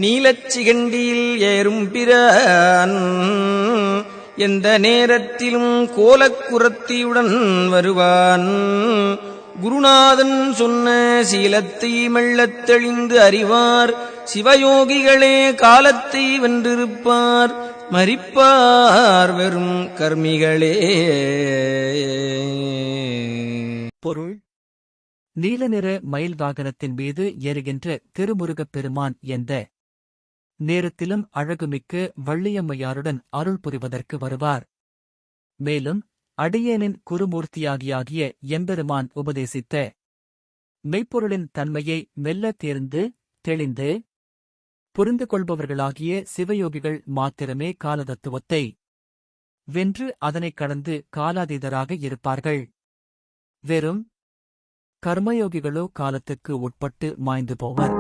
நீலச் சிகண்டியில் ஏறும் பிரான் எந்த நேரத்திலும் கோலக்குரத்தியுடன் வருவான். குருநாதன் சொன்ன சீலத்தை மெல்லத் தெளிந்து அறிவார். சிவயோகிகளே காலத்தை வென்றிருப்பார். மரிப்பார் வெறும் கர்மிகளே. பொருள்: நீல நிற மயில் வாகனத்தின் மீது ஏறுகின்ற திருமுருகப் பெருமான் எந்த நேரத்திலும் அழகுமிக்க வள்ளியம்மையாருடன் அருள் புரிவதற்கு வருவார். மேலும் அடியேனின் குருமூர்த்தியாகிய எம்பெருமான் உபதேசித்த மெய்ப்பொருளின் தன்மையை மெல்ல தேர்ந்து தெளிந்து புரிந்து கொள்பவர்களாகிய சிவயோகிகள் மாத்திரமே காலதத்துவத்தை வென்று அதனைக் கடந்து காலாதீதராக இருப்பார்கள். வெறும் கர்மயோகிகளோ காலத்துக்கு உட்பட்டு மாய்ந்து போவர்.